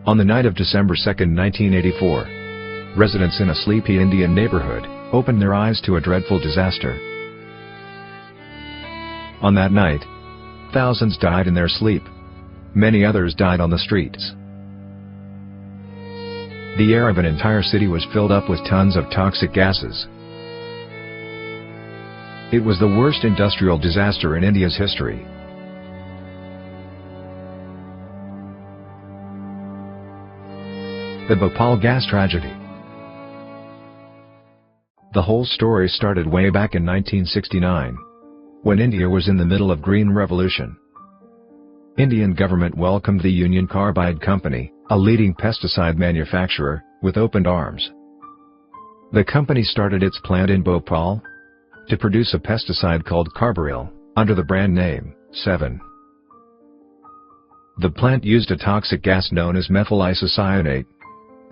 On the night of December 2, 1984, residents in a sleepy Indian neighborhood opened their eyes to a dreadful disaster. On that night, thousands died in their sleep. Many others died on the streets. The air of an entire city was filled up with tons of toxic gases. It was the worst industrial disaster in India's history. The Bhopal Gas Tragedy. The whole story started way back in 1969, when India was in the middle of Green Revolution. Indian government welcomed the Union Carbide Company, a leading pesticide manufacturer, with open arms. The company started its plant in Bhopal to produce a pesticide called carbaryl, under the brand name 7. The plant used a toxic gas known as methyl isocyanate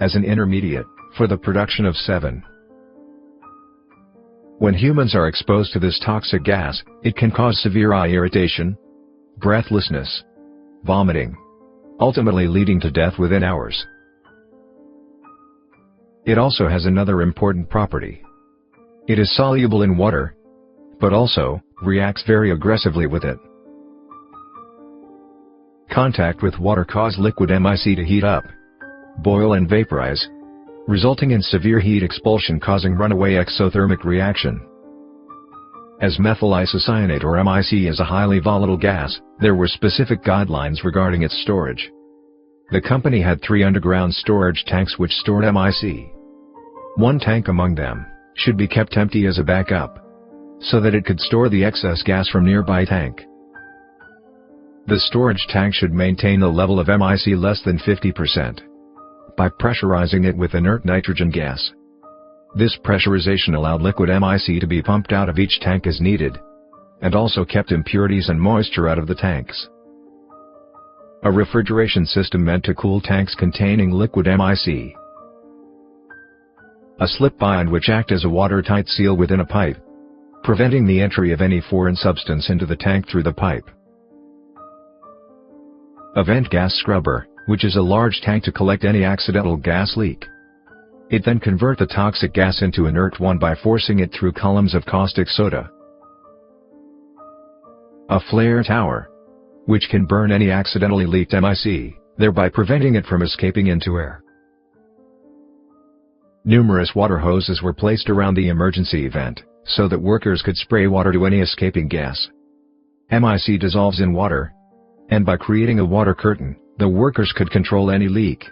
as an intermediate for the production of 7. When humans are exposed to this toxic gas, it can cause severe eye irritation, breathlessness, vomiting, ultimately leading to death within hours. It also has another important property. It is soluble in water, but also reacts very aggressively with it. Contact with water causes liquid MIC to heat up, boil and vaporize, resulting in severe heat expulsion causing runaway exothermic reaction. As methyl isocyanate or MIC is a highly volatile gas, there were specific guidelines regarding its storage. The company had 3 underground storage tanks which stored MIC. One tank among them should be kept empty as a backup, so that it could store the excess gas from nearby tank. The storage tank should maintain a level of MIC less than 50%. By pressurizing it with inert nitrogen gas. This pressurization allowed liquid MIC to be pumped out of each tank as needed, and also kept impurities and moisture out of the tanks. A refrigeration system meant to cool tanks containing liquid MIC. A slip bind which acts as a watertight seal within a pipe, preventing the entry of any foreign substance into the tank through the pipe. A vent gas scrubber, which is a large tank to collect any accidental gas leak. It then converts the toxic gas into inert one by forcing it through columns of caustic soda. A flare tower, which can burn any accidentally leaked MIC, thereby preventing it from escaping into air. Numerous water hoses were placed around the emergency vent, so that workers could spray water to any escaping gas. MIC dissolves in water, and by creating a water curtain, the workers could control any leak.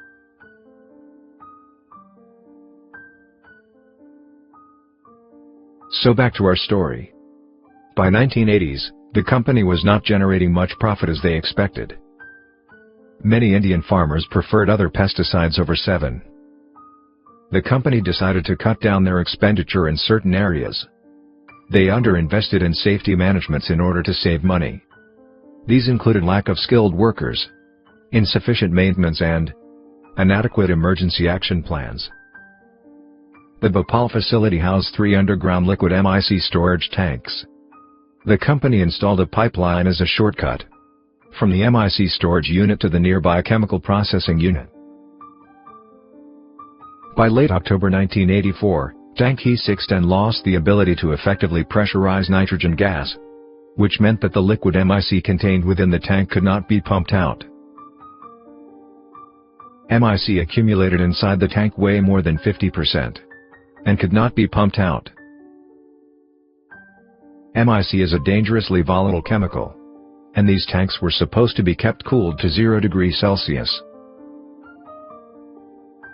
So back to our story. By 1980s, the company was not generating much profit as they expected. Many Indian farmers preferred other pesticides over 7. The company decided to cut down their expenditure in certain areas. They underinvested in safety managements in order to save money. These included lack of skilled workers, insufficient maintenance and inadequate emergency action plans. The Bhopal facility housed 3 underground liquid MIC storage tanks. The company installed a pipeline as a shortcut from the MIC storage unit to the nearby chemical processing unit. By late October 1984, tank E6 and lost the ability to effectively pressurize nitrogen gas, which meant that the liquid MIC contained within the tank could not be pumped out. MIC accumulated inside the tank way more than 50%, and could not be pumped out. MIC is a dangerously volatile chemical, and these tanks were supposed to be kept cooled to 0 degrees Celsius.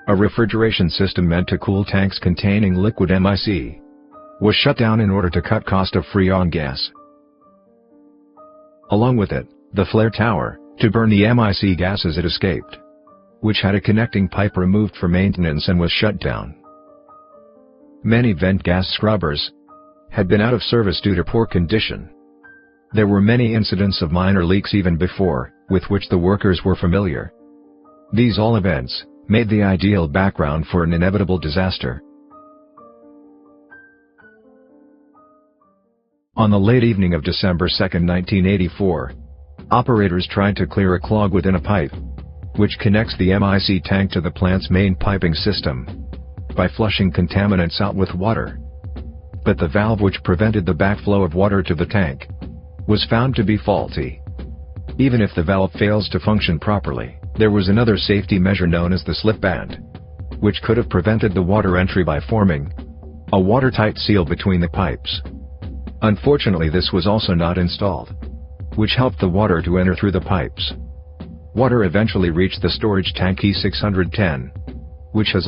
A refrigeration system meant to cool tanks containing liquid MIC was shut down in order to cut cost of freon gas. Along with it, the flare tower, to burn the MIC gas as it escaped, which had a connecting pipe removed for maintenance and was shut down. Many vent gas scrubbers had been out of service due to poor condition. There were many incidents of minor leaks even before, with which the workers were familiar. These all events made the ideal background for an inevitable disaster. On the late evening of December 2, 1984, operators tried to clear a clog within a pipe, which connects the MIC tank to the plant's main piping system by flushing contaminants out with water. But the valve which prevented the backflow of water to the tank was found to be faulty. Even if the valve fails to function properly, there was another safety measure known as the slip band, which could have prevented the water entry by forming a watertight seal between the pipes. Unfortunately, this was also not installed, which helped the water to enter through the pipes. Water eventually reached the storage tank E610, which has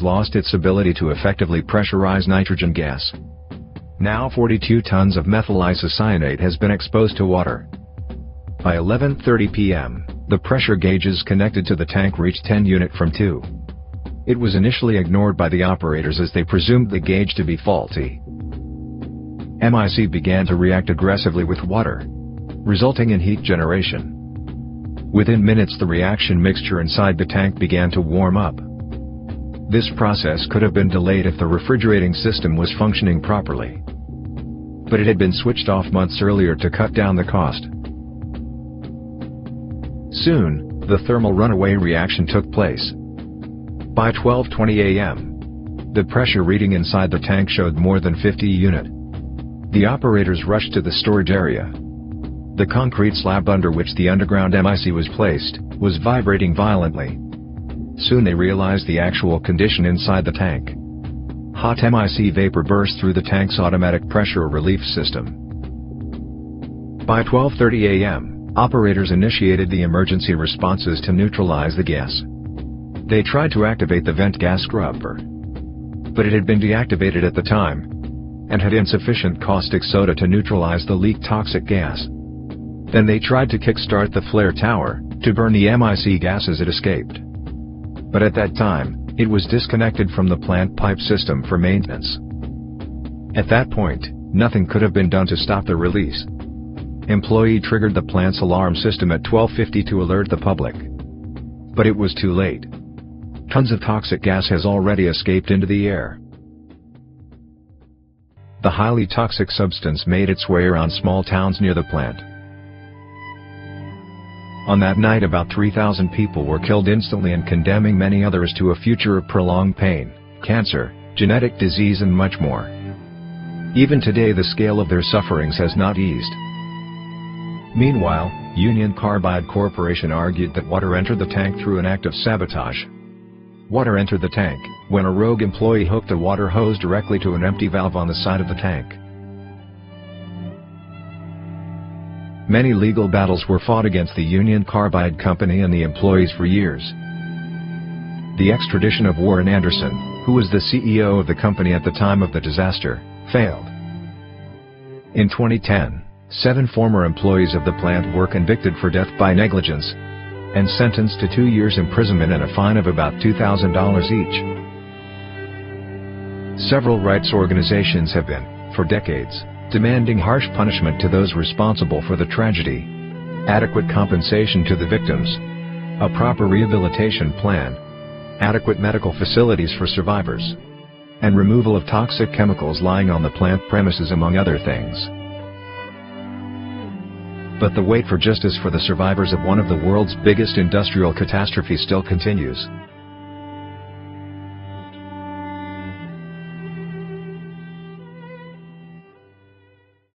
lost its ability to effectively pressurize nitrogen gas. Now 42 tons of methyl isocyanate has been exposed to water. By 11:30 p.m., the pressure gauges connected to the tank reached 10 unit from 2. It was initially ignored by the operators as they presumed the gauge to be faulty. MIC began to react aggressively with water, resulting in heat generation. Within minutes, the reaction mixture inside the tank began to warm up. This process could have been delayed if the refrigerating system was functioning properly, but it had been switched off months earlier to cut down the cost. Soon, the thermal runaway reaction took place. By 12:20 a.m., the pressure reading inside the tank showed more than 50 unit. The operators rushed to the storage area. The concrete slab under which the underground MIC was placed was vibrating violently. Soon they realized the actual condition inside the tank. Hot MIC vapor burst through the tank's automatic pressure relief system. By 12:30 a.m., operators initiated the emergency responses to neutralize the gas. They tried to activate the vent gas scrubber, but it had been deactivated at the time and had insufficient caustic soda to neutralize the leaked toxic gas. Then they tried to kickstart the flare tower to burn the MIC gas as it escaped. But at that time, it was disconnected from the plant pipe system for maintenance. At that point, nothing could have been done to stop the release. Employee triggered the plant's alarm system at 12:50 to alert the public. But it was too late. Tons of toxic gas has already escaped into the air. The highly toxic substance made its way around small towns near the plant. On that night, about 3,000 people were killed instantly and condemning many others to a future of prolonged pain, cancer, genetic disease and much more. Even today the scale of their sufferings has not eased. Meanwhile, Union Carbide Corporation argued that water entered the tank through an act of sabotage. Water entered the tank when a rogue employee hooked a water hose directly to an empty valve on the side of the tank. Many legal battles were fought against the Union Carbide Company and the employees for years. The extradition of Warren Anderson, who was the CEO of the company at the time of the disaster, failed. In 2010, 7 former employees of the plant were convicted for death by negligence and sentenced to 2 years imprisonment and a fine of about $2,000 each. Several rights organizations have been, for decades, demanding harsh punishment to those responsible for the tragedy, adequate compensation to the victims, a proper rehabilitation plan, adequate medical facilities for survivors, and removal of toxic chemicals lying on the plant premises, among other things. But the wait for justice for the survivors of one of the world's biggest industrial catastrophes still continues.